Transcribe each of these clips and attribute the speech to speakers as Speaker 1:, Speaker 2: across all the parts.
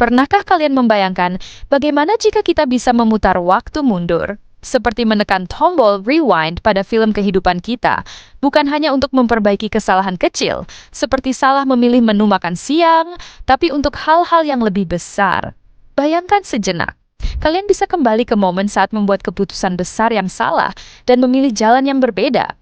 Speaker 1: Pernahkah kalian membayangkan bagaimana jika kita bisa memutar waktu mundur? Seperti menekan tombol rewind pada film kehidupan kita, bukan hanya untuk memperbaiki kesalahan kecil, seperti salah memilih menu makan siang, tapi untuk hal-hal yang lebih besar. Bayangkan sejenak, kalian bisa kembali ke momen saat membuat keputusan besar yang salah dan memilih jalan yang berbeda.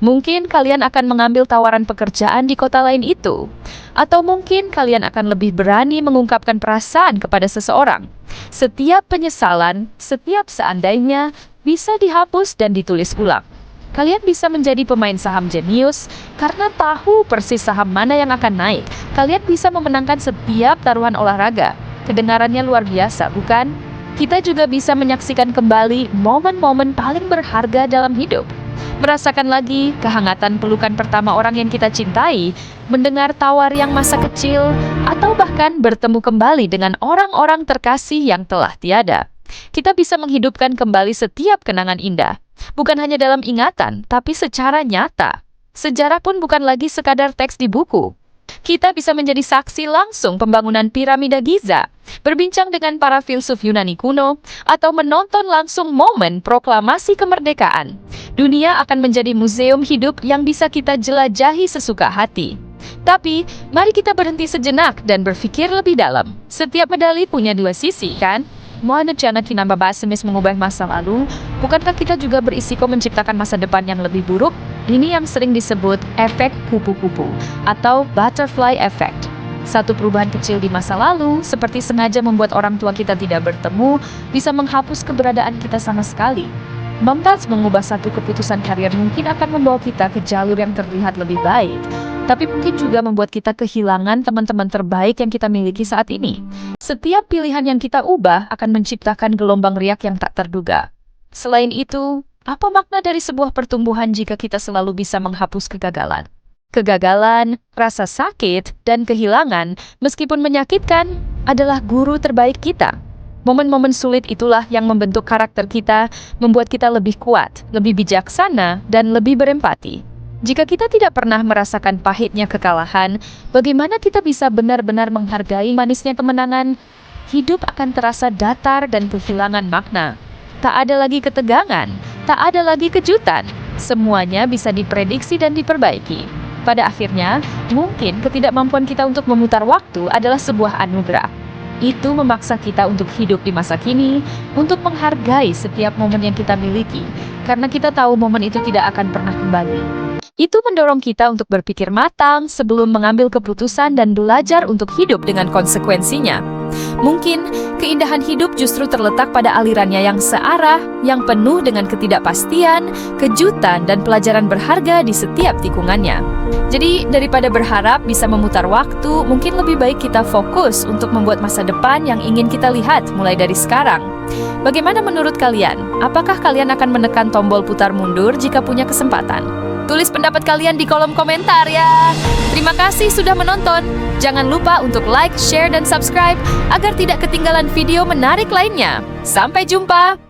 Speaker 1: Mungkin kalian akan mengambil tawaran pekerjaan di kota lain itu. Atau mungkin kalian akan lebih berani mengungkapkan perasaan kepada seseorang. Setiap penyesalan, setiap seandainya, bisa dihapus dan ditulis ulang. Kalian bisa menjadi pemain saham jenius karena tahu persis saham mana yang akan naik. Kalian bisa memenangkan setiap taruhan olahraga. Kedengarannya luar biasa, bukan? Kita juga bisa menyaksikan kembali momen-momen paling berharga dalam hidup. Merasakan lagi kehangatan pelukan pertama orang yang kita cintai, mendengar tawar yang masa kecil, atau bahkan bertemu kembali dengan orang-orang terkasih yang telah tiada. Kita bisa menghidupkan kembali setiap kenangan indah, bukan hanya dalam ingatan, tapi secara nyata. Sejarah pun bukan lagi sekadar teks di buku. Kita bisa menjadi saksi langsung pembangunan piramida Giza, berbincang dengan para filsuf Yunani kuno, atau menonton langsung momen proklamasi kemerdekaan. Dunia akan menjadi museum hidup yang bisa kita jelajahi sesuka hati. Tapi, mari kita berhenti sejenak dan berpikir lebih dalam. Setiap medali punya dua sisi, kan? Mohon jangan kinambabas mengubah masa lalu, bukankah kita juga berisiko menciptakan masa depan yang lebih buruk? Ini yang sering disebut efek kupu-kupu atau butterfly effect. Satu perubahan kecil di masa lalu, seperti sengaja membuat orang tua kita tidak bertemu, bisa menghapus keberadaan kita sama sekali. Lantas mengubah satu keputusan karir mungkin akan membawa kita ke jalur yang terlihat lebih baik, tapi mungkin juga membuat kita kehilangan teman-teman terbaik yang kita miliki saat ini. Setiap pilihan yang kita ubah akan menciptakan gelombang riak yang tak terduga. Selain itu, apa makna dari sebuah pertumbuhan jika kita selalu bisa menghapus kegagalan? Kegagalan, rasa sakit, dan kehilangan, meskipun menyakitkan, adalah guru terbaik kita. Momen-momen sulit itulah yang membentuk karakter kita, membuat kita lebih kuat, lebih bijaksana, dan lebih berempati. Jika kita tidak pernah merasakan pahitnya kekalahan, bagaimana kita bisa benar-benar menghargai manisnya kemenangan? Hidup akan terasa datar dan kehilangan makna. Tak ada lagi ketegangan, tak ada lagi kejutan. Semuanya bisa diprediksi dan diperbaiki. Pada akhirnya, mungkin ketidakmampuan kita untuk memutar waktu adalah sebuah anugerah. Itu memaksa kita untuk hidup di masa kini, untuk menghargai setiap momen yang kita miliki, karena kita tahu momen itu tidak akan pernah kembali. Itu mendorong kita untuk berpikir matang sebelum mengambil keputusan dan belajar untuk hidup dengan konsekuensinya. Mungkin keindahan hidup justru terletak pada alirannya yang searah, yang penuh dengan ketidakpastian, kejutan, dan pelajaran berharga di setiap tikungannya. Jadi, daripada berharap bisa memutar waktu, mungkin lebih baik kita fokus untuk membuat masa depan yang ingin kita lihat mulai dari sekarang. Bagaimana menurut kalian? Apakah kalian akan menekan tombol putar mundur jika punya kesempatan? Tulis pendapat kalian di kolom komentar ya. Terima kasih sudah menonton. Jangan lupa untuk like, share, dan subscribe agar tidak ketinggalan video menarik lainnya. Sampai jumpa!